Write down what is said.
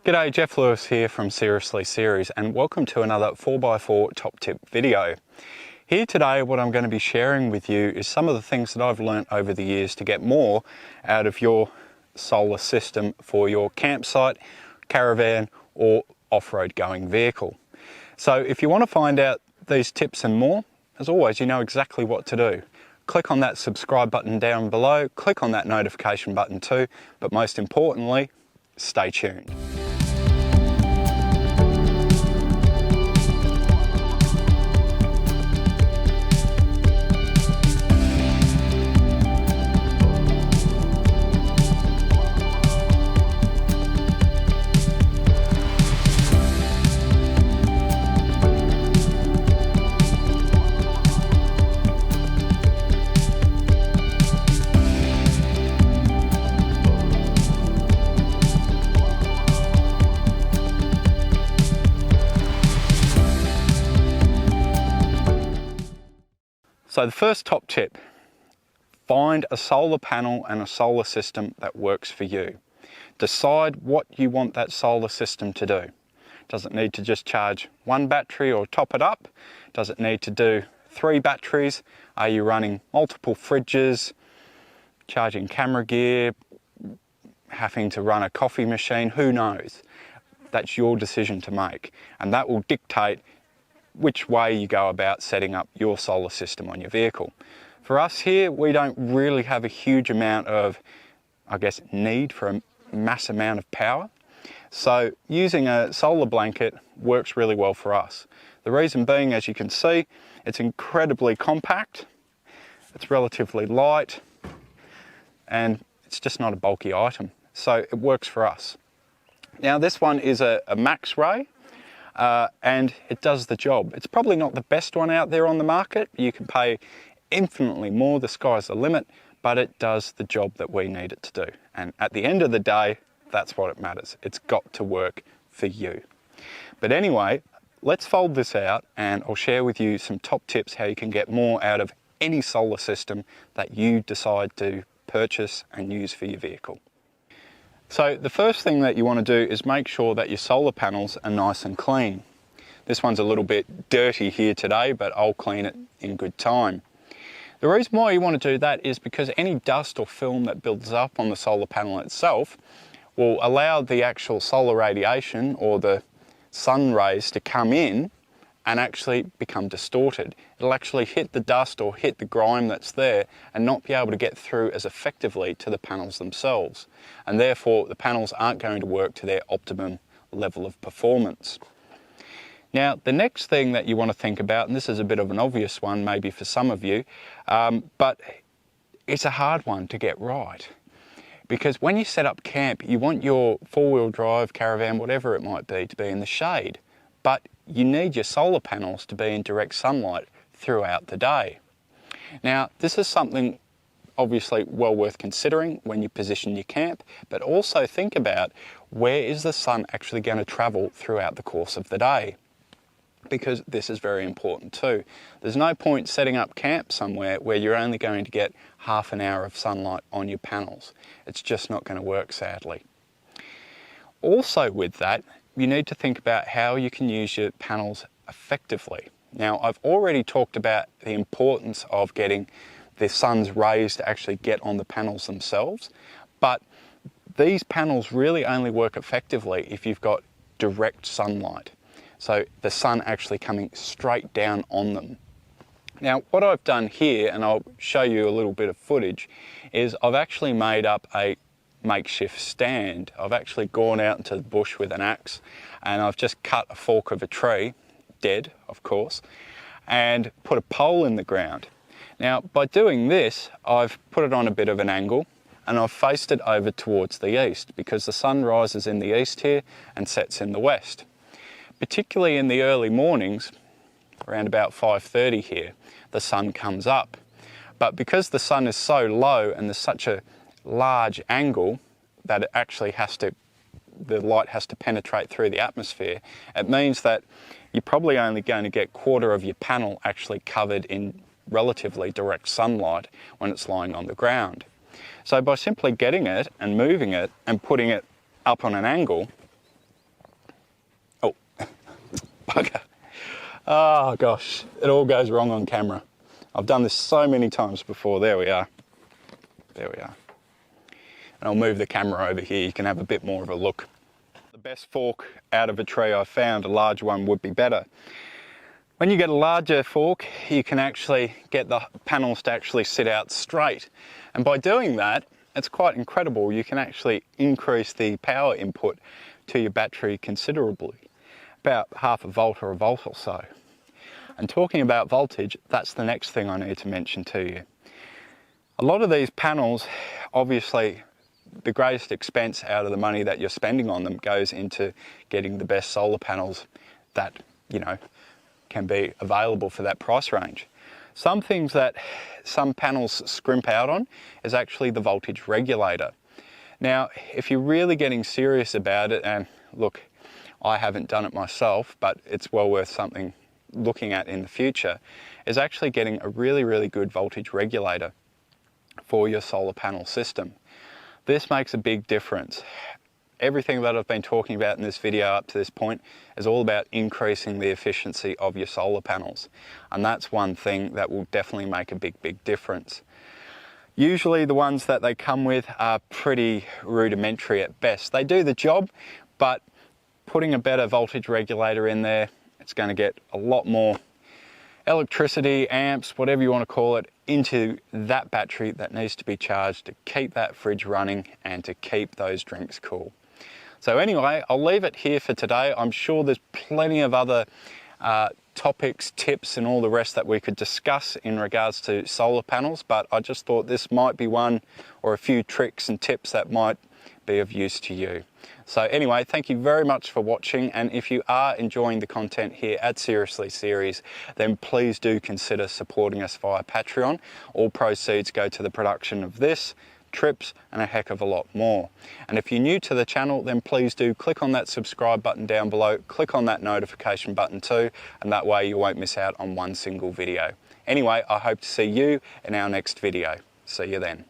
G'day, Geoff Lewis here from Seriously Series, and welcome to another 4x4 top tip video. Here today what I'm going to be sharing with you is some of the things that I've learnt over the years to get more out of your solar system for your campsite, caravan or off-road going vehicle. So if you want to find out these tips and more, as always you know exactly what to do. Click on that subscribe button down below, click on that notification button too, but most importantly, stay tuned. So the first top tip, find a solar panel and a solar system that works for you. Decide what you want that solar system to do. Does it need to just charge one battery or top it up? Does it need to do 3 batteries? Are you running multiple fridges, charging camera gear, having to run a coffee machine? Who knows? That's your decision to make, and that will dictate which way you go about setting up your solar system on your vehicle. For us here, we don't really have a huge amount of, need for a mass amount of power. So using a solar blanket works really well for us. The reason being, as you can see, it's incredibly compact, it's relatively light, and it's just not a bulky item. So it works for us. Now this one is a max ray. And it does the job. It's probably not the best one out there on the market. You can pay infinitely more, the sky's the limit, but it does the job that we need it to do. And at the end of the day, that's what it matters. It's got to work for you. But anyway, let's fold this out and I'll share with you some top tips how you can get more out of any solar system that you decide to purchase and use for your vehicle. So the first thing that you want to do is make sure that your solar panels are nice and clean. This one's a little bit dirty here today, but I'll clean it in good time. The reason why you want to do that is because any dust or film that builds up on the solar panel itself will allow the actual solar radiation or the sun rays to come in and actually become distorted. It'll actually hit the dust or hit the grime that's there and not be able to get through as effectively to the panels themselves. And therefore the panels aren't going to work to their optimum level of performance. Now the next thing that you want to think about, and this is a bit of an obvious one maybe for some of you, but it's a hard one to get right. Because when you set up camp, you want your four-wheel drive, caravan, whatever it might be, to be in the shade. But you need your solar panels to be in direct sunlight throughout the day. Now, this is something obviously well worth considering when you position your camp, but also think about where is the sun actually going to travel throughout the course of the day? Because this is very important too. There's no point setting up camp somewhere where you're only going to get half an hour of sunlight on your panels. It's just not going to work, sadly. Also with that, you need to think about how you can use your panels effectively. Now, I've already talked about the importance of getting the sun's rays to actually get on the panels themselves, but these panels really only work effectively if you've got direct sunlight. So the sun actually coming straight down on them. Now, what I've done here, and I'll show you a little bit of footage, is I've actually made up a makeshift stand. I've actually gone out into the bush with an axe and I've just cut a fork of a tree, dead of course, and put a pole in the ground. Now by doing this, I've put it on a bit of an angle and I've faced it over towards the east because the sun rises in the east here and sets in the west. Particularly in the early mornings, around about 5:30 here, the sun comes up. But because the sun is so low and there's such a large angle that it actually the light has to penetrate through the atmosphere, it means that you're probably only going to get quarter of your panel actually covered in relatively direct sunlight when it's lying on the ground. So by simply getting it and moving it and putting it up on an angle, bugger. Oh gosh, it all goes wrong on camera. I've done this so many times before. There we are. There we are. And I'll move the camera over here. You can have a bit more of a look. The best fork out of a tree I've found, a large one would be better. When you get a larger fork, you can actually get the panels to actually sit out straight. And by doing that, it's quite incredible. You can actually increase the power input to your battery considerably, about half a volt or a volt or so. And talking about voltage, that's the next thing I need to mention to you. A lot of these panels, obviously, the greatest expense out of the money that you're spending on them goes into getting the best solar panels that, you know, can be available for that price range. Some things that some panels scrimp out on is actually the voltage regulator. Now, if you're really getting serious about it, and look, I haven't done it myself, but it's well worth something looking at in the future, is actually getting a really, really good voltage regulator for your solar panel system. This makes a big difference. Everything that I've been talking about in this video up to this point is all about increasing the efficiency of your solar panels. And that's one thing that will definitely make a big, big difference. Usually the ones that they come with are pretty rudimentary at best. They do the job, but putting a better voltage regulator in there, it's going to get a lot more electricity, amps, whatever you want to call it, into that battery that needs to be charged to keep that fridge running and to keep those drinks cool. So anyway, I'll leave it here for today. I'm sure there's plenty of other topics, tips and all the rest that we could discuss in regards to solar panels, but I just thought this might be one or a few tricks and tips that might be of use to you. So anyway, thank you very much for watching, and if you are enjoying the content here at Seriously Series, then please do consider supporting us via Patreon. All proceeds go to the production of this, trips and a heck of a lot more. And if you're new to the channel, then please do click on that subscribe button down below, click on that notification button too, and that way you won't miss out on one single video. Anyway, I hope to see you in our next video. See you then.